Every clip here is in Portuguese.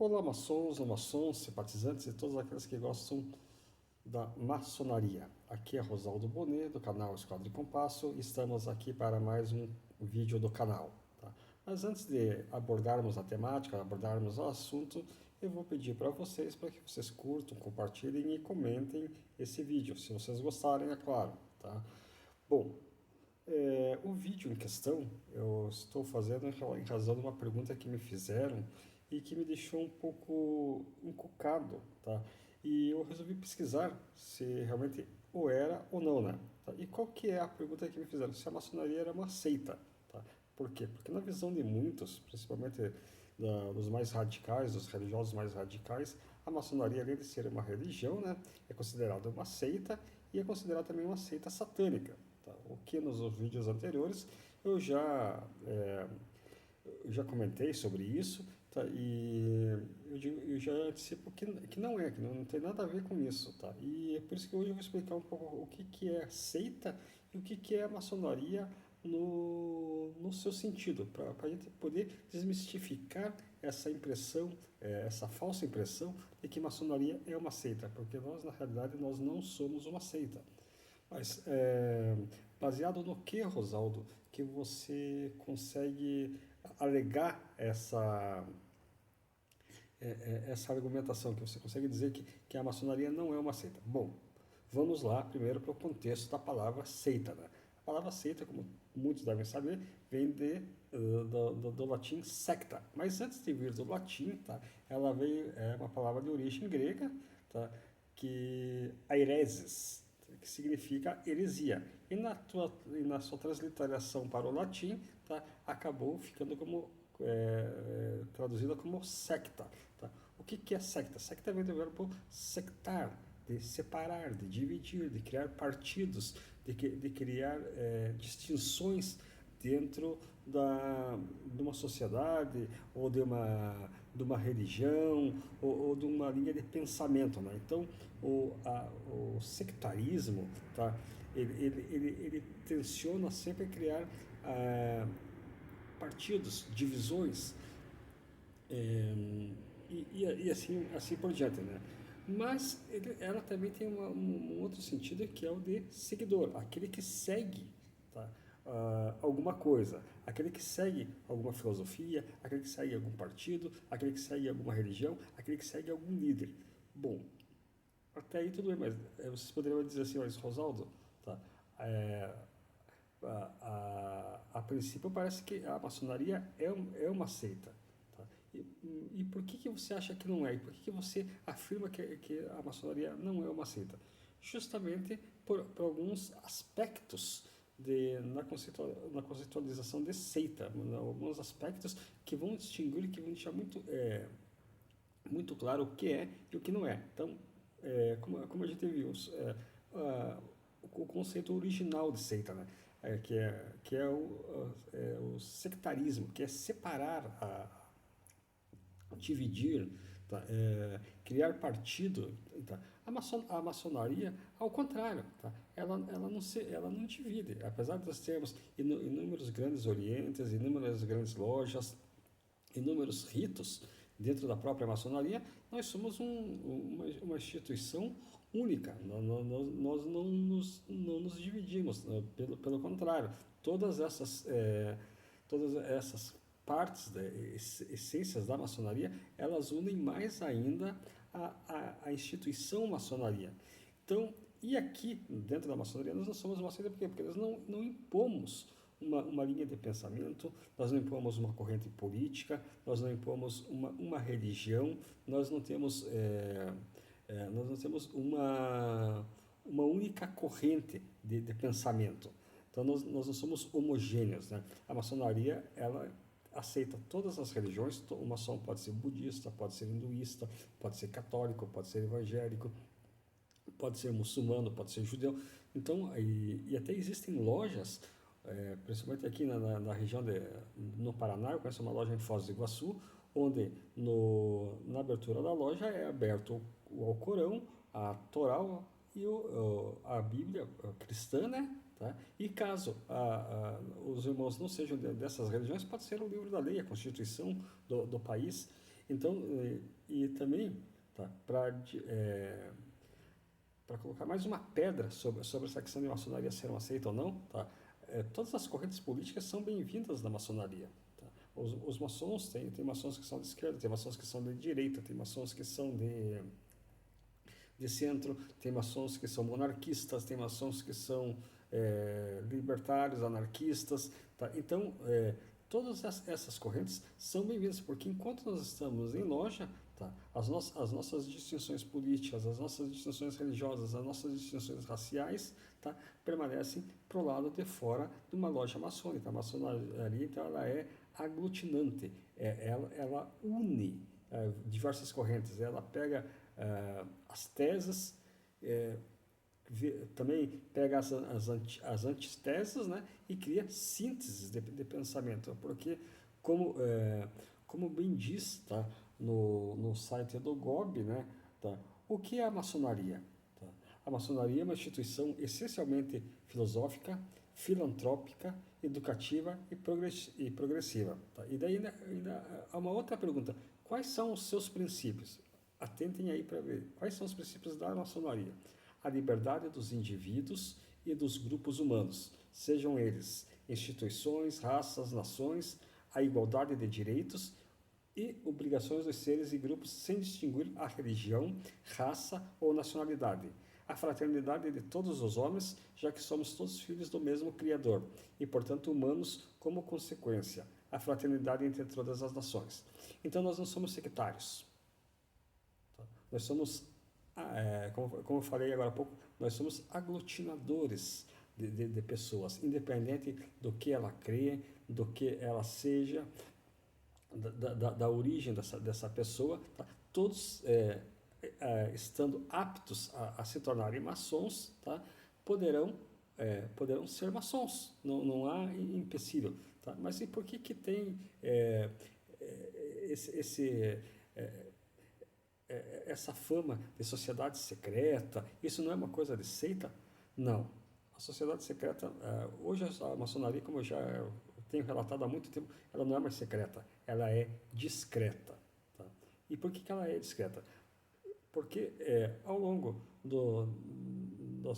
Olá, maçons, simpatizantes e todos aqueles que gostam da maçonaria. Aqui é Rosaldo Bonet, do canal Esquadra e Compasso, e estamos aqui para mais um vídeo do canal. Tá? Mas antes de abordarmos a temática, abordarmos o assunto, eu vou pedir para que vocês curtam, compartilhem e comentem esse vídeo, se vocês gostarem, é claro. Tá? Bom, o vídeo em questão eu estou fazendo em razão de uma pergunta que me fizeram e que me deixou um pouco encucado, tá? E eu resolvi pesquisar se realmente ou era ou não, né? Tá? E qual que é a pergunta que me fizeram? Se a maçonaria era uma seita, tá? Por quê? Porque na visão de muitos, principalmente dos mais radicais, dos religiosos mais radicais, a maçonaria, além de ser uma religião, né, é considerada uma seita e é considerada também uma seita satânica. Tá? O que nos vídeos anteriores eu já comentei sobre isso, tá? E eu já antecipo que não tem nada a ver com isso. Tá? E é por isso que hoje eu vou explicar um pouco o que é seita e o que é maçonaria no seu sentido, para a gente poder desmistificar essa impressão, essa falsa impressão de que maçonaria é uma seita, porque nós, na realidade, nós não somos uma seita. Mas, baseado no que, Rosaldo, que você consegue alegar essa argumentação, que você consegue dizer que a maçonaria não é uma seita? Bom, vamos lá primeiro para o contexto da palavra seita. Né? A palavra seita, como muitos devem saber, vem do latim secta. Mas antes de vir do latim, tá, ela veio, é uma palavra de origem grega, tá, que aireses, que significa heresia. E na sua transliteração para o latim, tá, acabou ficando como traduzida como secta. Tá? O que é secta? Secta vem do verbo sectar, de separar, de dividir, de criar partidos, de criar distinções dentro de uma sociedade ou de uma religião ou de uma linha de pensamento. Né? Então, o sectarismo, tá? Ele tenciona sempre a criar partidos, divisões, e assim por diante, né? Mas ela também tem um outro sentido que é o de seguidor, aquele que segue, tá? Alguma coisa, aquele que segue alguma filosofia, aquele que segue algum partido, aquele que segue alguma religião, aquele que segue algum líder. Bom, até aí tudo bem, mas vocês poderiam dizer assim, mas Rosaldo, tá? É, a princípio parece que a maçonaria é uma seita. Tá? E por que você acha que não é? E por que você afirma que a maçonaria não é uma seita? Justamente por alguns aspectos na conceitualização de seita, alguns aspectos que vão distinguir, que vão deixar muito claro o que é e o que não é. Então, como a gente viu, o conceito original de seita, né? O sectarismo, que é separar, dividir, tá? Criar partido. Tá? A maçonaria, ao contrário, tá? Ela não divide, apesar de nós termos inúmeros grandes orientes, inúmeras grandes lojas, inúmeros ritos dentro da própria maçonaria, nós somos uma instituição única. Nós não nos dividimos, né? Pelo contrário, todas essas partes, essências da maçonaria, elas unem mais ainda a instituição maçonaria. Então, e aqui, dentro da maçonaria, nós não somos uma seita, por quê? Porque nós não impomos uma linha de pensamento, nós não impomos uma corrente política, nós não impomos uma religião, nós não temos uma única corrente de pensamento. Então, nós não somos homogêneos. Né? A maçonaria, ela aceita todas as religiões. O maçom pode ser budista, pode ser hinduísta, pode ser católico, pode ser evangélico, pode ser muçulmano, pode ser judeu. Então, e até existem lojas, principalmente aqui na região no Paraná, eu conheço uma loja em Foz do Iguaçu, onde na abertura da loja é aberto o Alcorão, a Torá e a Bíblia cristã, né? Tá? E caso os irmãos não sejam dessas religiões, pode ser o livro da lei, a Constituição do país. Então, e também, tá, para colocar mais uma pedra sobre essa questão de maçonaria ser uma seita ou não, tá? Todas as correntes políticas são bem-vindas na maçonaria. Tá? Os maçons, tem maçons que são de esquerda, tem maçons que são de direita, tem maçons que são de centro, tem maçons que são monarquistas, tem maçons que são libertários, anarquistas. Tá? Então, todas essas correntes são bem-vindas, porque enquanto nós estamos em loja, tá, as nossas distinções políticas, as nossas distinções religiosas, as nossas distinções raciais, tá, permanecem para o lado de fora de uma loja maçônica. A maçonaria, então, ela é aglutinante, ela une diversas correntes, ela pega as teses, também pega as antiteses, né, e cria sínteses de pensamento, porque como bem diz, tá, no site do GOB, né, tá, o que é a maçonaria? Tá? A maçonaria é uma instituição essencialmente filosófica, filantrópica, educativa e progressiva. Tá? E daí ainda há uma outra pergunta: quais são os seus princípios? Atentem aí para ver quais são os princípios da maçonaria. A liberdade dos indivíduos e dos grupos humanos, sejam eles instituições, raças, nações, a igualdade de direitos e obrigações dos seres e grupos sem distinguir a religião, raça ou nacionalidade. A fraternidade de todos os homens, já que somos todos filhos do mesmo Criador e, portanto, humanos como consequência. A fraternidade entre todas as nações. Então, nós não somos sectários. Nós somos, como eu falei agora há pouco, nós somos aglutinadores de pessoas, independente do que ela crê, do que ela seja, da origem dessa pessoa, tá? Todos estando aptos a se tornarem maçons, tá? Poderão ser maçons, não há empecilho. Tá? Mas e por que tem essa fama de sociedade secreta? Isso não é uma coisa de seita? Não. A sociedade secreta, hoje a maçonaria, como eu já tenho relatado há muito tempo, ela não é mais secreta, ela é discreta. Tá? E por que ela é discreta? Porque ao longo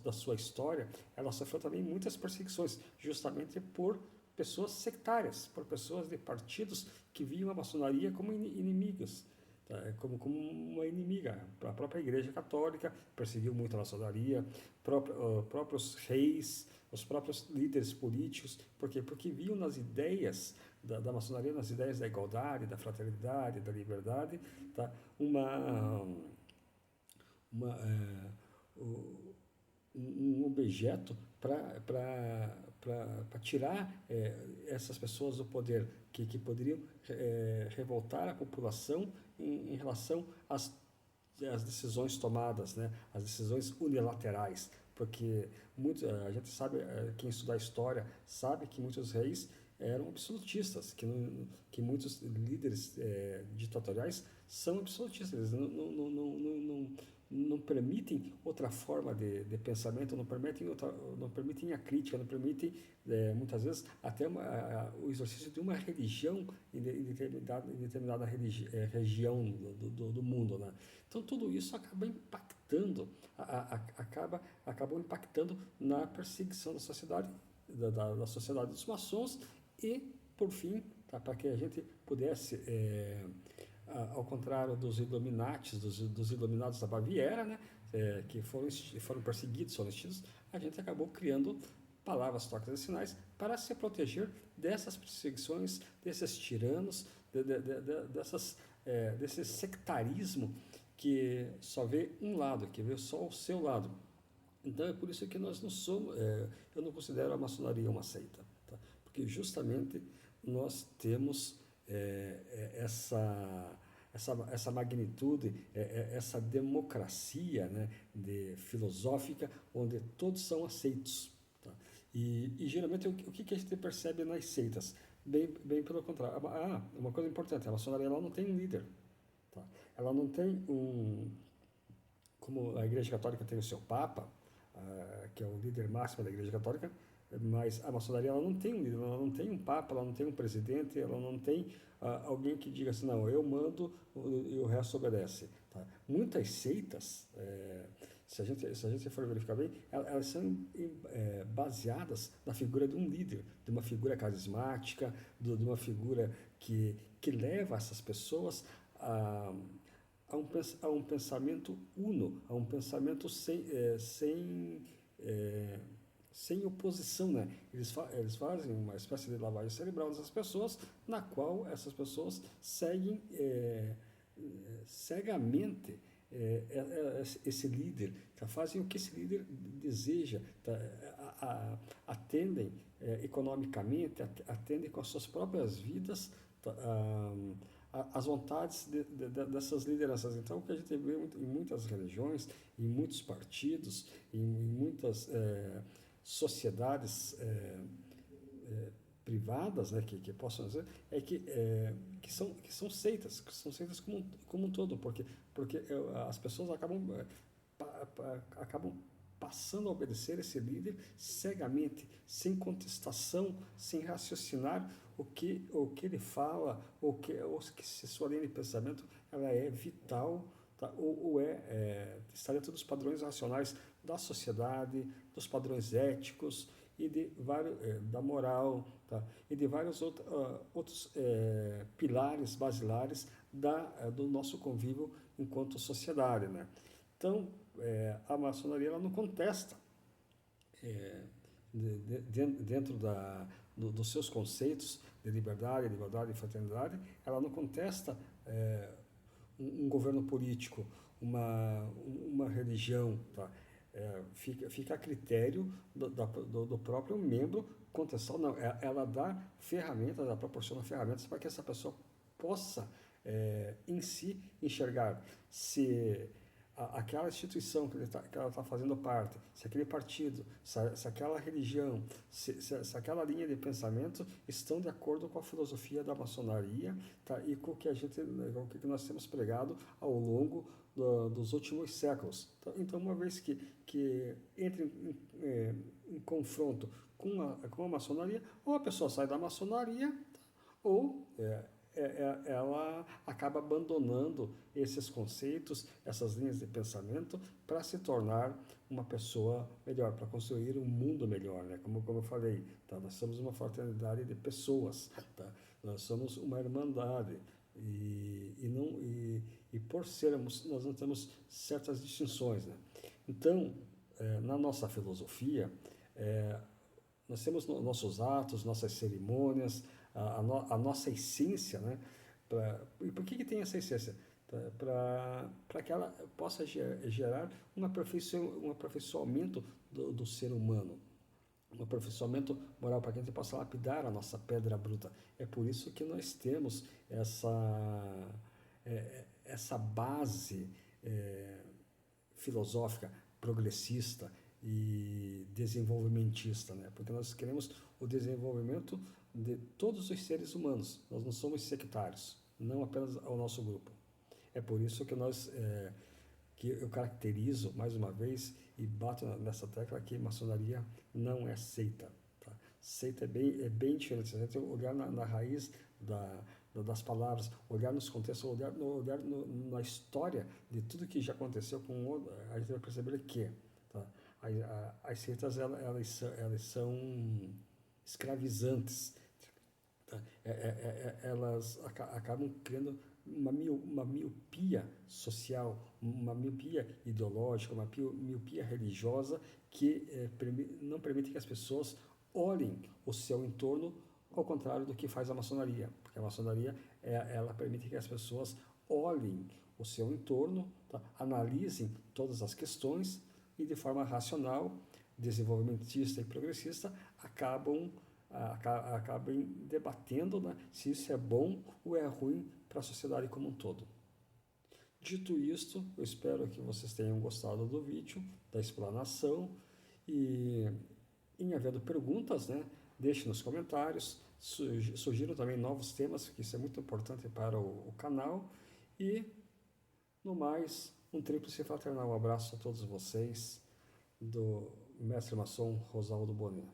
da sua história, ela sofreu também muitas perseguições, justamente por pessoas sectárias, por pessoas de partidos que viam a maçonaria como inimigas, tá? como uma inimiga. A própria Igreja Católica perseguiu muito a maçonaria, próprios reis, os próprios líderes políticos. Por quê? Porque viam nas ideias da maçonaria, nas ideias da igualdade, da fraternidade, da liberdade, tá? Um objeto para tirar essas pessoas do poder, que poderiam revoltar a população em relação às decisões tomadas, né? As decisões unilaterais, porque a gente sabe, quem estuda a história sabe que muitos reis eram absolutistas, que muitos líderes ditatoriais são absolutistas, eles não permitem outra forma de pensamento, não permitem a crítica, não permitem, muitas vezes, até o exercício de uma religião em determinada região do mundo. Né? Então, tudo isso acaba impactando, acabou impactando na perseguição da sociedade, da sociedade dos maçons e, por fim, tá, para que a gente pudesse... ao contrário dos Illuminatis, dos Iluminados da Baviera, né, que foram perseguidos, foram extintos, a gente acabou criando palavras, toques e sinais para se proteger dessas perseguições, desses tiranos, desse sectarismo que só vê um lado, que vê só o seu lado. Então é por isso que nós não somos, eu não considero a maçonaria uma seita, tá? Porque justamente nós temos essa magnitude, essa democracia, né, filosófica, onde todos são aceitos. Tá? E geralmente o que a gente percebe nas seitas? Bem pelo contrário. Uma coisa importante, a maçonaria ela não tem um líder. Tá? Ela não tem como a Igreja Católica tem o seu Papa, que é o líder máximo da Igreja Católica, Mas a maçonaria ela não tem um líder, ela não tem um papa, ela não tem um presidente, ela não tem alguém que diga assim, não, eu mando e o resto obedece. Tá? Muitas seitas, se a gente for verificar bem, elas são baseadas na figura de um líder, de uma figura carismática, de uma figura que leva essas pessoas a um pensamento uno, a um pensamento sem oposição, né? Eles fazem uma espécie de lavagem cerebral nessas pessoas, na qual essas pessoas seguem cegamente esse líder, tá? Fazem o que esse líder deseja, tá? Atendem economicamente, atendem com as suas próprias vidas, tá? As vontades dessas lideranças. Então, o que a gente vê em muitas religiões, em muitos partidos, em muitas sociedades privadas, né, que possam dizer, que são seitas como um todo, porque as pessoas acabam passando a obedecer esse líder cegamente, sem contestação, sem raciocinar o que ele fala, ou que se sua linha de pensamento ela é vital, tá? ou está dentro dos padrões racionais da sociedade, dos padrões éticos e da moral, tá? E de vários outros pilares basilares do nosso convívio enquanto sociedade, né? Então, a maçonaria ela não contesta dentro dos seus conceitos de liberdade, igualdade e fraternidade, ela não contesta um governo político, uma religião, tá? Fica a critério do próprio membro contestar, não, ela dá ferramentas, ela proporciona ferramentas para que essa pessoa possa em si enxergar se aquela instituição que ela está fazendo parte, se aquele partido, se aquela religião, se aquela linha de pensamento estão de acordo com a filosofia da maçonaria, tá? E com o que nós temos pregado ao longo dos últimos séculos. Então, uma vez que entra em confronto com a maçonaria, ou a pessoa sai da maçonaria, tá? Ou ela acaba abandonando esses conceitos, essas linhas de pensamento, para se tornar uma pessoa melhor, para construir um mundo melhor, né? Como eu falei, tá? Nós somos uma fraternidade de pessoas, tá? Nós somos uma irmandade e por sermos, nós não temos certas distinções, né? Então, na nossa filosofia, nós temos nossos atos, nossas cerimônias, a nossa essência, né? E por que tem essa essência? Para que ela possa gerar um aperfeiçoamento do ser humano, um aperfeiçoamento moral, para que a gente possa lapidar a nossa pedra bruta. É por isso que nós temos essa base filosófica, progressista e desenvolvimentista, né? Porque nós queremos o desenvolvimento de todos os seres humanos. Nós não somos sectários, não apenas ao nosso grupo. É por isso que eu caracterizo mais uma vez e bato nessa tecla que maçonaria não é seita. Tá? Seita é bem diferente. Você tem que olhar na raiz das palavras, olhar nos contextos, olhar na história de tudo que já aconteceu com o outro, a gente vai perceber que, tá? As seitas elas são escravizantes, tá? Elas acabam criando uma miopia social, uma miopia ideológica, uma miopia religiosa que não permite que as pessoas olhem o seu entorno ao contrário do que faz a maçonaria, porque a maçonaria ela permite que as pessoas olhem o seu entorno, tá? Analisem todas as questões e de forma racional, desenvolvimentista e progressista acabem debatendo, né, se isso é bom ou é ruim para a sociedade como um todo. Dito isto, eu espero que vocês tenham gostado do vídeo, da explanação, e em havendo perguntas, né, deixe nos comentários, sugiram também novos temas, que isso é muito importante para o canal, e no mais, um tríplice fraternal abraço a todos vocês, do mestre maçom Rosaldo Bonet.